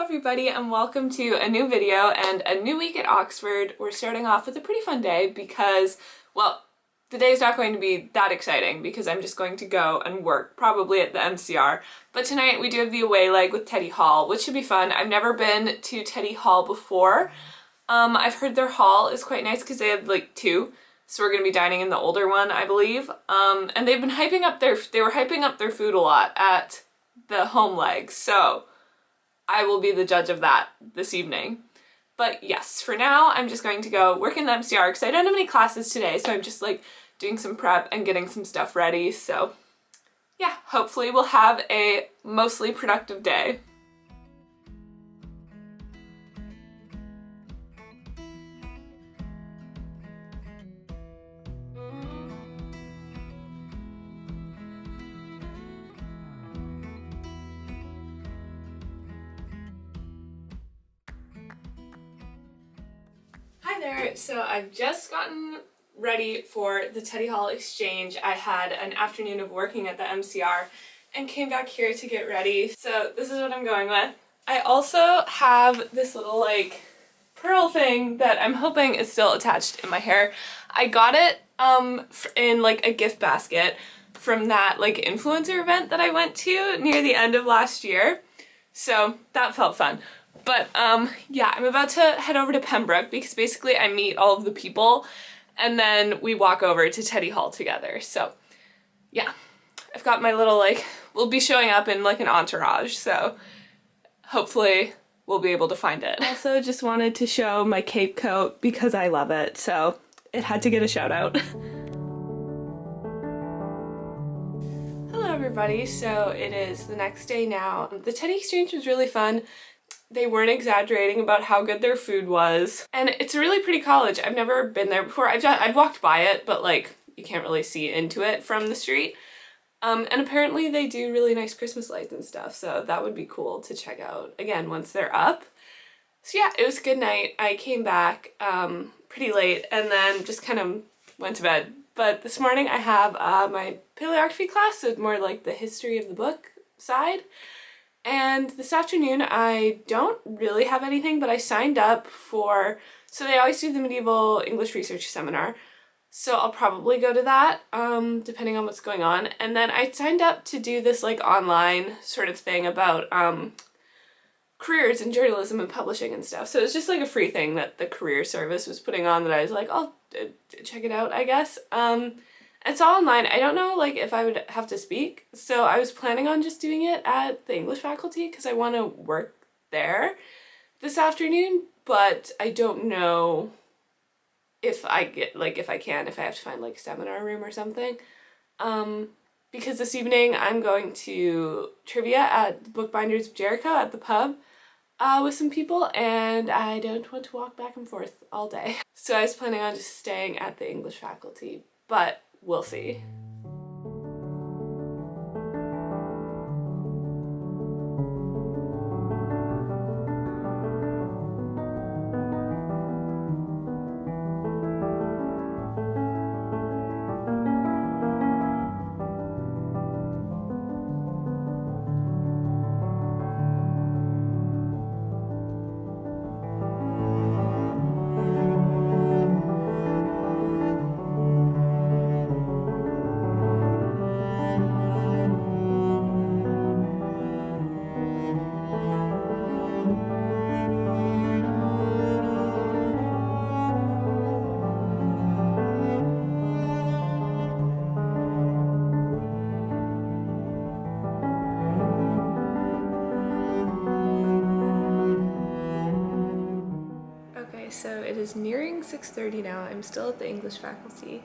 everybody and welcome to a new video and a new week at Oxford. We're starting off with a pretty fun day because, well, the day is not going to be that exciting because I'm just going to go and work, probably at the MCR. But tonight we do have the away leg with Teddy Hall, which should be fun. I've never been to Teddy Hall before. I've heard their hall is quite nice because they have like two. So we're going to be dining in the older one, I believe. And they've been hyping up they were hyping up their food a lot at the home leg. So I will be the judge of that this evening. But yes, for now, I'm just going to go work in the MCR because I don't have any classes today. So I'm just like doing some prep and getting some stuff ready. So yeah, hopefully we'll have a mostly productive day. Hi there, so I've just gotten ready for the Teddy Hall exchange. I had an afternoon of working at the MCR and came back here to get ready. So this is what I'm going with. I also have this little like pearl thing that I'm hoping is still attached in my hair. I got it in like a gift basket from that like influencer event that I went to near the end of last year. So that felt fun. But yeah, I'm about to head over to Pembroke because basically I meet all of the people and then we walk over to Teddy Hall together. So yeah, I've got my little like, we'll be showing up in like an entourage, so hopefully we'll be able to find it. Also just wanted to show my cape coat because I love it, so it had to get a shout out. Hello everybody, so it is the next day now. The Teddy exchange was really fun. They weren't exaggerating about how good their food was. And it's a really pretty college. I've never been there before. I've walked by it, but like you can't really see into it from the street. And apparently they do really nice Christmas lights and stuff, so that would be cool to check out again once they're up. So yeah, it was a good night. I came back pretty late and then just kind of went to bed. But this morning I have my paleography class, so more like the history of the book side. And this afternoon I don't really have anything, but I signed up for, so they always do the medieval English research seminar, so I'll probably go to that depending on what's going on. And then I signed up to do this like online sort of thing about careers in journalism and publishing and stuff. So it's just like a free thing that the career service was putting on that I was like, I'll check it out, I guess. It's all online. I don't know like if I would have to speak, so I was planning on just doing it at the English faculty because I want to work there this afternoon, but I don't know if I get like if I have to find like a seminar room or something. Because this evening I'm going to trivia at Bookbinders of Jericho at the pub with some people, and I don't want to walk back and forth all day. So I was planning on just staying at the English faculty, but we'll see. So it is nearing 6:30 now. I'm still at the English faculty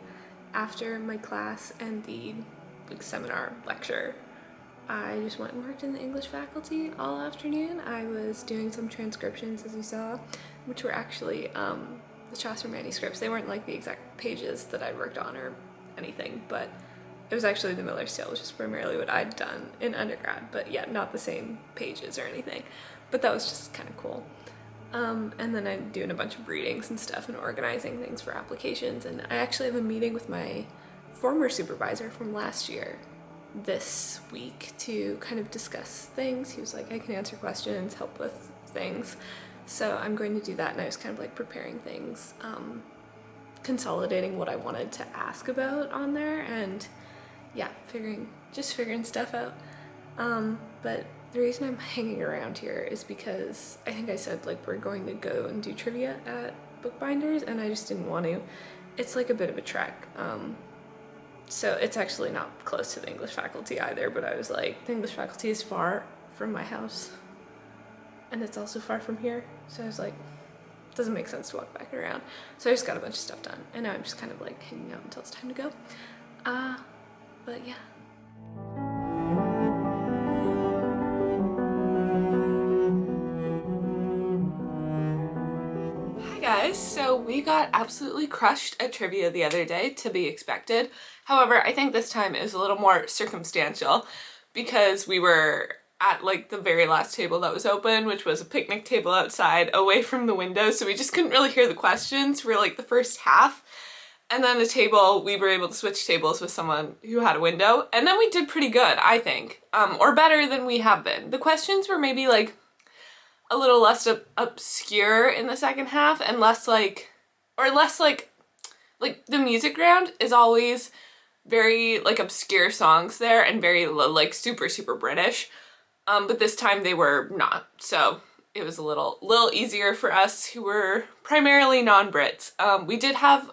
after my class and the seminar lecture. I just went and worked in the English faculty all afternoon. I was doing some transcriptions, as you saw, which were actually the Chaucer manuscripts. They weren't like the exact pages that I worked on or anything, but it was actually the Miller's Tale, which is primarily what I'd done in undergrad, but yeah, not the same pages or anything. But that was just kind of cool. And then I'm doing a bunch of readings and stuff and organizing things for applications, and I actually have a meeting with my former supervisor from last year this week to kind of discuss things. He was like, I can answer questions, help with things. So I'm going to do that, and I was kind of like preparing things, consolidating what I wanted to ask about on there, and yeah, just figuring stuff out. But the reason I'm hanging around here is because I think I said like we're going to go and do trivia at Bookbinders, and I just didn't want to. It's like a bit of a trek. So it's actually not close to the English faculty either, but I was like, the English faculty is far from my house, and it's also far from here, so I was like, it doesn't make sense to walk back around. So I just got a bunch of stuff done, and now I'm just kind of like hanging out until it's time to go. But yeah. Hi guys, so we got absolutely crushed at trivia the other day, to be expected. However, I think this time is a little more circumstantial because we were at like the very last table that was open, which was a picnic table outside away from the window, so we just couldn't really hear the questions for like the first half. And then a table, we were able to switch tables with someone who had a window, and then we did pretty good, I think, or better than we have been. The questions were maybe like a little less obscure in the second half, and less like the music round is always very like obscure songs there and very like super British, but this time they were not, so it was a little easier for us who were primarily non-Brits. We did have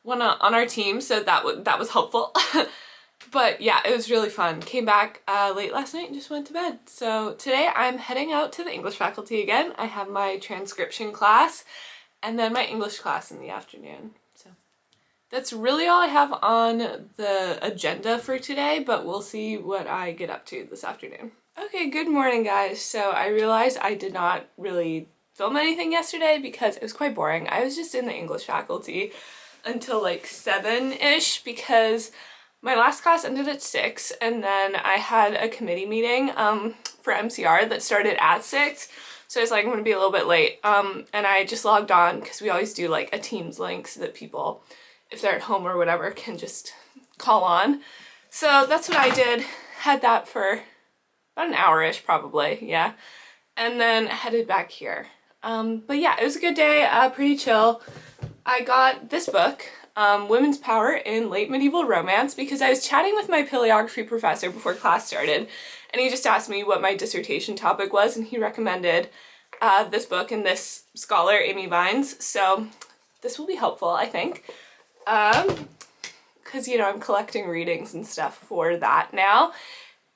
one on our team, so that was helpful. But yeah, it was really fun. Came back late last night and just went to bed. So today I'm heading out to the English faculty again. I have my transcription class and then my English class in the afternoon. So that's really all I have on the agenda for today, but we'll see what I get up to this afternoon. Okay, good morning guys. So I realized I did not really film anything yesterday because it was quite boring. I was just in the English faculty until like 7-ish because my last class ended at 6, and then I had a committee meeting for MCR that started at 6, so I was like, I'm gonna be a little bit late, and I just logged on because we always do like a Teams link so that people, if they're at home or whatever, can just call on. So that's what I did, had that for about an hour-ish probably, yeah, and then headed back here. But yeah, it was a good day, pretty chill. I got this book, Women's Power in Late Medieval Romance, because I was chatting with my paleography professor before class started, and he just asked me what my dissertation topic was, and he recommended this book and this scholar, Amy Vines, so this will be helpful, I think, because, you know, I'm collecting readings and stuff for that now.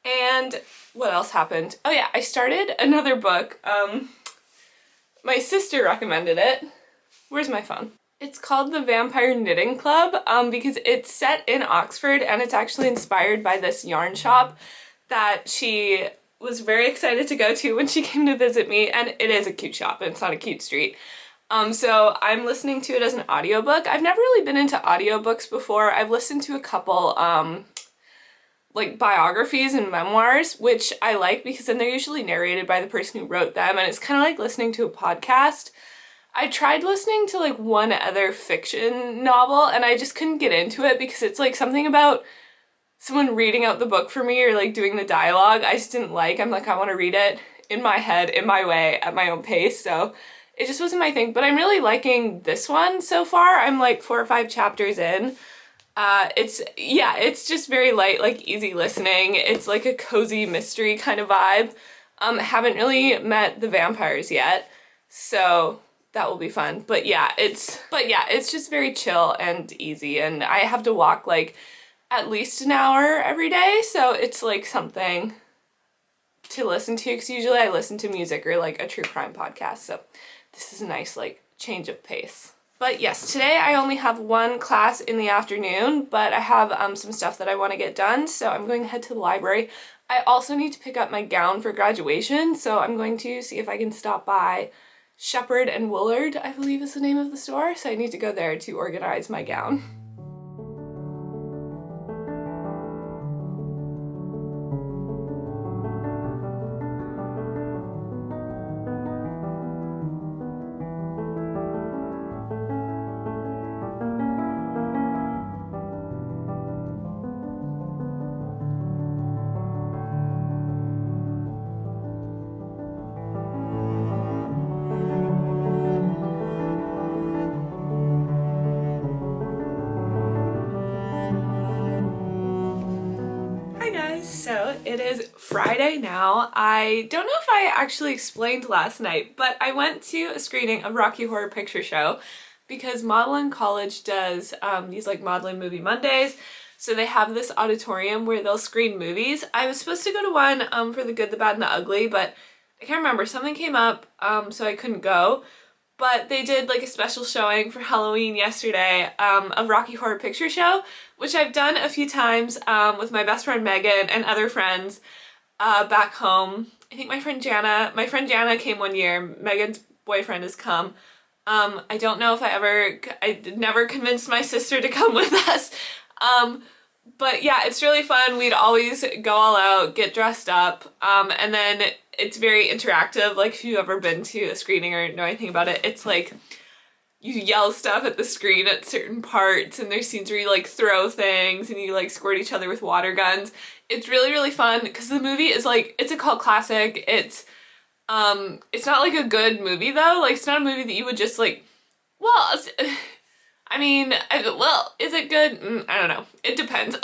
And what else happened? Oh yeah, I started another book. My sister recommended it. Where's my phone? It's called The Vampire Knitting Club, because it's set in Oxford and it's actually inspired by this yarn shop that she was very excited to go to when she came to visit me, and it is a cute shop and it's on a cute street. So I'm listening to it as an audiobook. I've never really been into audiobooks before. I've listened to a couple like biographies and memoirs, which I like because then they're usually narrated by the person who wrote them, and it's kind of like listening to a podcast. I tried listening to like one other fiction novel and I just couldn't get into it because it's like something about someone reading out the book for me or like doing the dialogue I just didn't like. I'm like, I want to read it in my head, in my way, at my own pace, so it just wasn't my thing. But I'm really liking this one so far. I'm like 4 or 5 chapters in. It's just very light, like easy listening. It's like a cozy mystery kind of vibe. Haven't really met the vampires yet, so that will be fun. But yeah, it's just very chill and easy, and I have to walk like at least an hour every day, so it's like something to listen to, because usually I listen to music or like a true crime podcast, so this is a nice like change of pace. But yes, today I only have one class in the afternoon, but I have some stuff that I want to get done, so I'm going to head to the library. I also need to pick up my gown for graduation, so I'm going to see if I can stop by Shepherd and Woolard, I believe is the name of the store, so I need to go there to organize my gown. It is Friday now. I don't know if I actually explained last night, but I went to a screening of Rocky Horror Picture Show because Magdalen College does these like Magdalen Movie Mondays. So they have this auditorium where they'll screen movies. I was supposed to go to one for The Good, the Bad, and the Ugly, but I can't remember. Something came up, so I couldn't go. But they did like a special showing for Halloween yesterday of Rocky Horror Picture Show, which I've done a few times with my best friend Megan and other friends back home. I think my friend Jana came one year. Megan's boyfriend has come. I don't know if I never convinced my sister to come with us. But yeah, it's really fun. We'd always go all out, get dressed up, and then it's very interactive. Like if you've ever been to a screening or know anything about it, it's like you yell stuff at the screen at certain parts, and there's scenes where you like throw things and you like squirt each other with water guns. It's really, really fun because the movie is like, it's a cult classic. It's not like a good movie though. Like it's not a movie that you would just like, well, I mean, well, is it good? I don't know. It depends.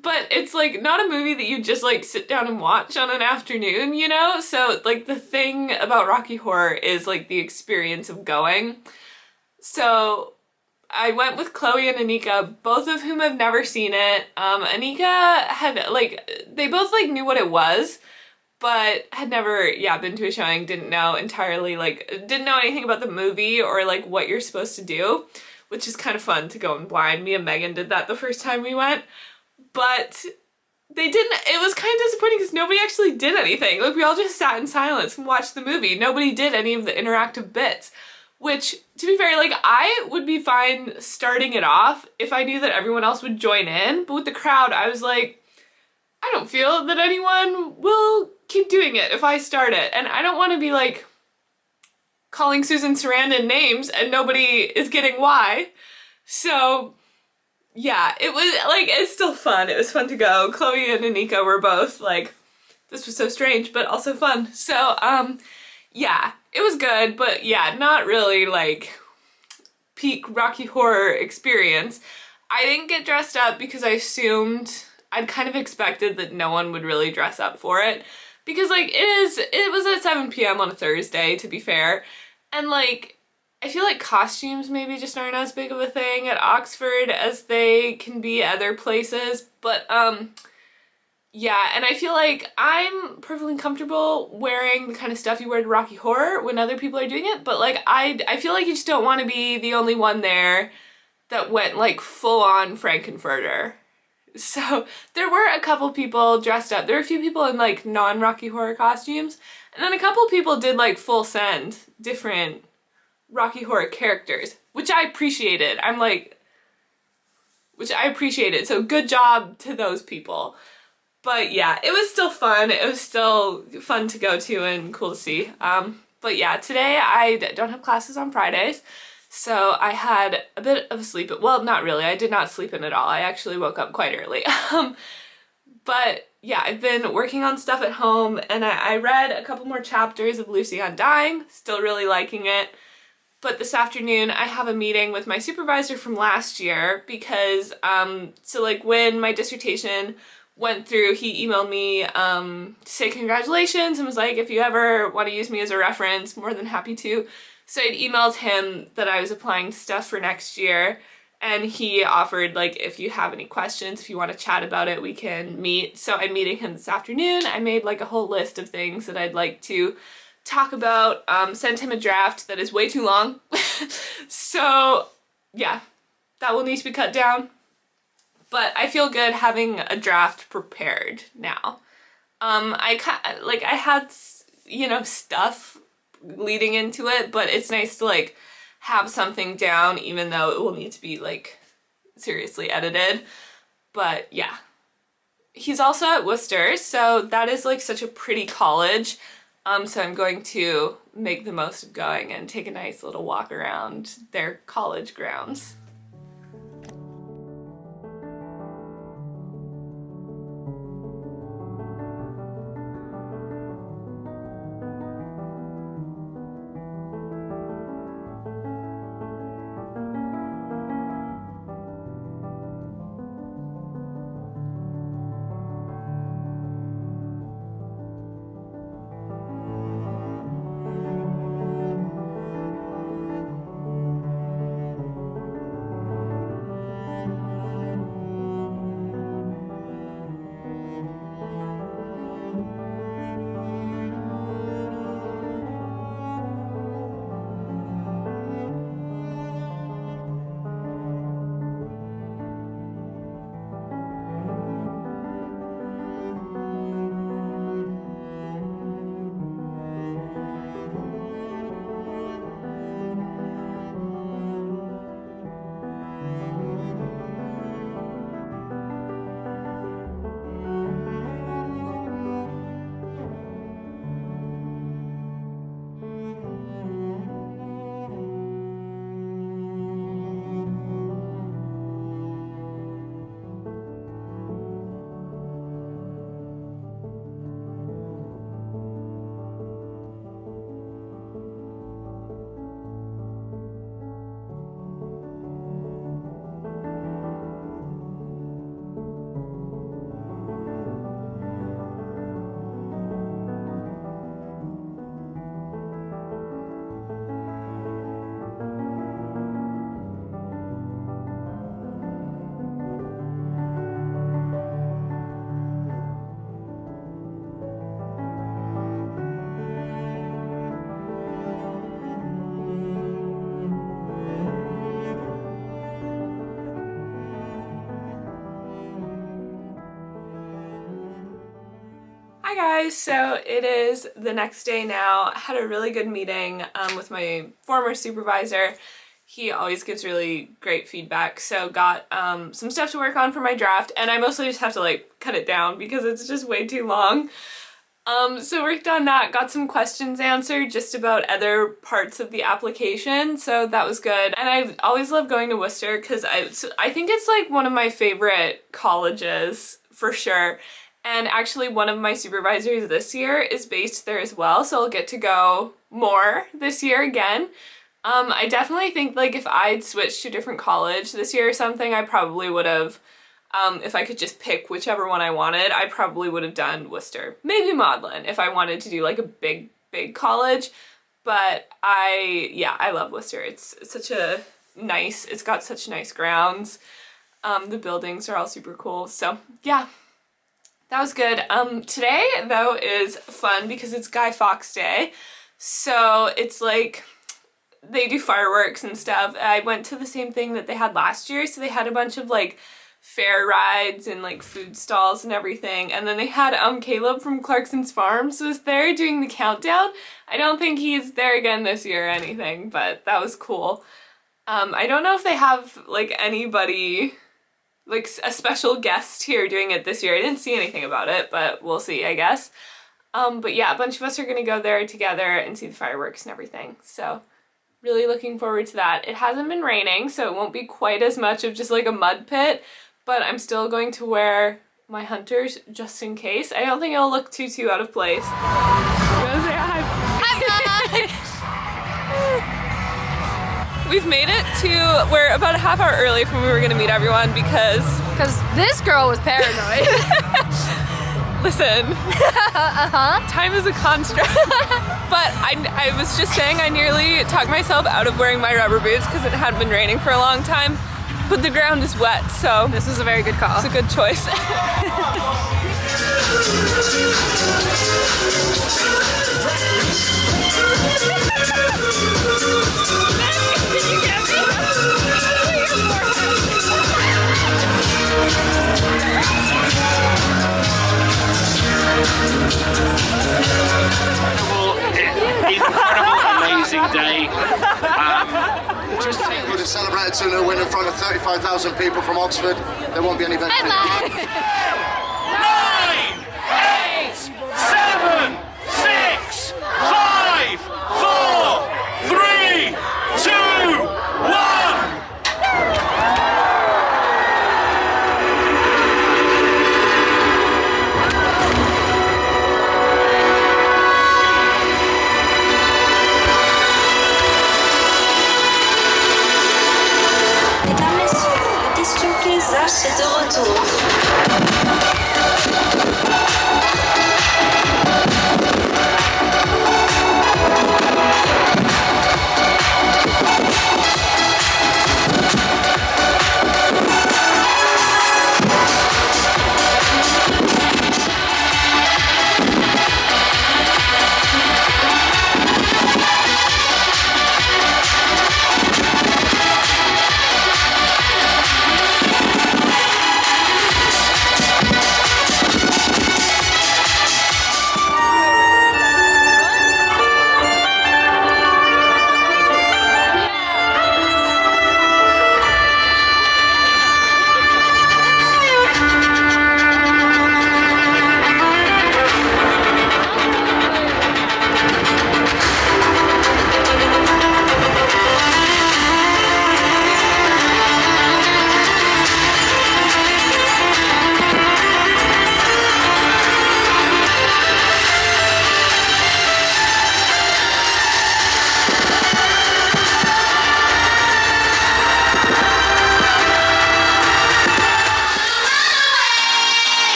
But it's like not a movie that you just like sit down and watch on an afternoon, you know? So like the thing about Rocky Horror is like the experience of going. So I went with Chloe and Anika, both of whom have never seen it. Anika had like, they both like knew what it was, but had never, been to a showing, didn't know entirely, like, didn't know anything about the movie or like what you're supposed to do, which is kind of fun to go in blind. Me and Megan did that the first time we went, but they didn't, it was kind of disappointing because nobody actually did anything. Like we all just sat in silence and watched the movie. Nobody did any of the interactive bits, which to be fair, like I would be fine starting it off if I knew that everyone else would join in, but with the crowd, I was like, I don't feel that anyone will keep doing it if I start it. And I don't want to be like calling Susan Sarandon names and nobody is getting why. So yeah, it was like, it's still fun. It was fun to go. Chloe and Anika were both like, this was so strange, but also fun. So yeah, it was good, but yeah, not really like peak Rocky Horror experience. I didn't get dressed up because I assumed, I'd kind of expected that no one would really dress up for it because like it was at 7 p.m. on a Thursday, to be fair, and like I feel like costumes maybe just aren't as big of a thing at Oxford as they can be other places, but yeah, and I feel like I'm perfectly comfortable wearing the kind of stuff you wear to Rocky Horror when other people are doing it, but like I feel like you just don't want to be the only one there that went like full on Frankenfurter. So there were a couple people dressed up. There were a few people in like non-Rocky Horror costumes, and then a couple people did like full send different Rocky Horror characters, which I appreciated. Which I appreciated. So good job to those people. But yeah, it was still fun. It was still fun to go to and cool to see. But yeah, today I don't have classes on Fridays. So I had a bit of a sleep, well, not really, I did not sleep in at all. I actually woke up quite early. But yeah, I've been working on stuff at home, and I read a couple more chapters of Lucy Undying, still really liking it. But this afternoon I have a meeting with my supervisor from last year because, so like when my dissertation went through, he emailed me to say congratulations and was like, if you ever want to use me as a reference, more than happy to. So I'd emailed him that I was applying stuff for next year, and he offered like, if you have any questions, if you want to chat about it, we can meet. So I'm meeting him this afternoon. I made like a whole list of things that I'd like to talk about, sent him a draft that is way too long. So yeah, that will need to be cut down. But I feel good having a draft prepared now. I had, you know, stuff leading into it, but it's nice to like have something down even though it will need to be like seriously edited. But yeah, he's also at Worcester, so that is like such a pretty college. So I'm going to make the most of going and take a nice little walk around their college grounds. guys, so it is the next day now. I had a really good meeting with my former supervisor. He always gives really great feedback, so got some stuff to work on for my draft, and I mostly just have to like cut it down because it's just way too long. So worked on that, got some questions answered just about other parts of the application, so that was good. And I always love going to Worcester because I think it's like one of my favorite colleges for sure. And actually one of my supervisors this year is based there as well, so I'll get to go more this year again. I definitely think like if I'd switched to a different college this year or something, I probably would have, if I could just pick whichever one I wanted, I probably would have done Worcester. Maybe Magdalen if I wanted to do like a big college, but I love Worcester. It's such a nice, it's got such nice grounds. The buildings are all super cool, so yeah. That was good. Today, though, is fun because it's Guy Fawkes Day. So it's like they do fireworks and stuff. I went to the same thing that they had last year. So they had a bunch of like fair rides and like food stalls and everything. And then they had Caleb from Clarkson's Farms was there doing the countdown. I don't think he's there again this year or anything, but that was cool. I don't know if they have like anybody, like a special guest here doing it this year. I didn't see anything about it, but we'll see, I guess. But yeah, a bunch of us are gonna go there together and see the fireworks and everything. So really looking forward to that. It hasn't been raining, so it won't be quite as much of just like a mud pit, but I'm still going to wear my hunters just in case. I don't think it'll look too out of place. You wanna say hi? Hi. We've made it to, we're about a half hour early from when we were gonna meet everyone because this girl was paranoid. Listen, time is a construct. But I was just saying I nearly talked myself out of wearing my rubber boots because it hadn't been raining for a long time, but the ground is wet, so this was a very good call. It's a good choice. Incredible, amazing day. Just would have celebrated 2-0 win in front of 35,000 people from Oxford. There won't be any better. 9, 8, 7, 6, 5, 4, 3, 2, 1. C'est de retour.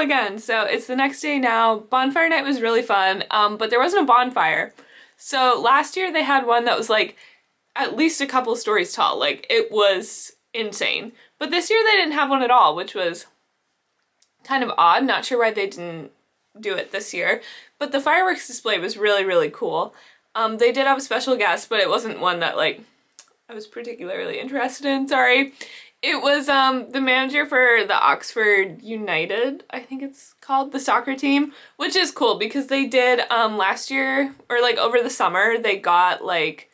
Again, so it's the next day now. Bonfire night was really fun, but there wasn't a bonfire. So last year they had one that was like at least a couple stories tall. Like it was insane. But this year they didn't have one at all, which was kind of odd. Not sure why they didn't do it this year. But the fireworks display was really, really cool. They did have a special guest, but it wasn't one that like I was particularly interested in, sorry. It was the manager for the Oxford United, I think it's called, the soccer team, which is cool because they did last year, or like over the summer, they got like,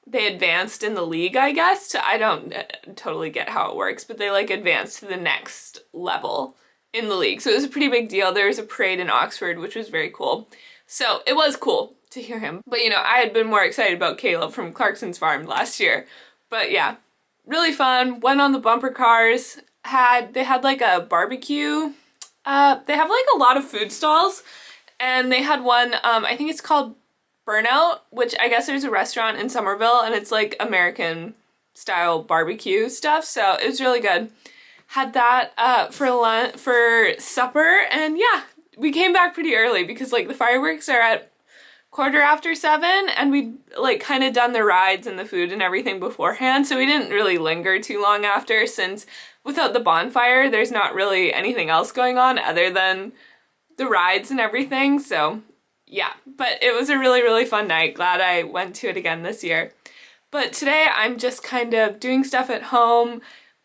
they advanced in the league, I guess. I don't totally get how it works, but they like advanced to the next level in the league. So it was a pretty big deal. There was a parade in Oxford, which was very cool. So it was cool to hear him. But you know, I had been more excited about Caleb from Clarkson's Farm last year. But yeah, really fun. Went on the bumper cars. They had like a barbecue. They have like a lot of food stalls. And they had one, I think it's called Burnout, which I guess there's a restaurant in Somerville, and it's like American style barbecue stuff. So it was really good. Had that for supper, and yeah, we came back pretty early because like the fireworks are at 7:15, and we'd like kind of done the rides and the food and everything beforehand, so we didn't really linger too long after, since without the bonfire there's not really anything else going on other than the rides and everything. So yeah, but it was a really, really fun night. Glad I went to it again this year. But today I'm just kind of doing stuff at home.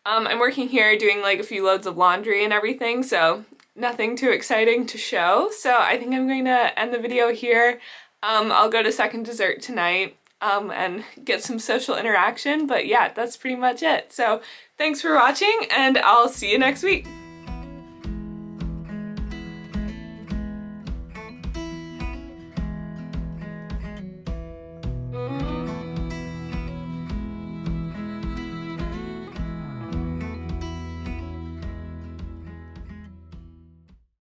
I'm working here doing like a few loads of laundry and everything, so nothing too exciting to show. So I think I'm going to end the video here. I'll go to second dessert tonight and get some social interaction, but yeah, that's pretty much it. So thanks for watching, and I'll see you next week.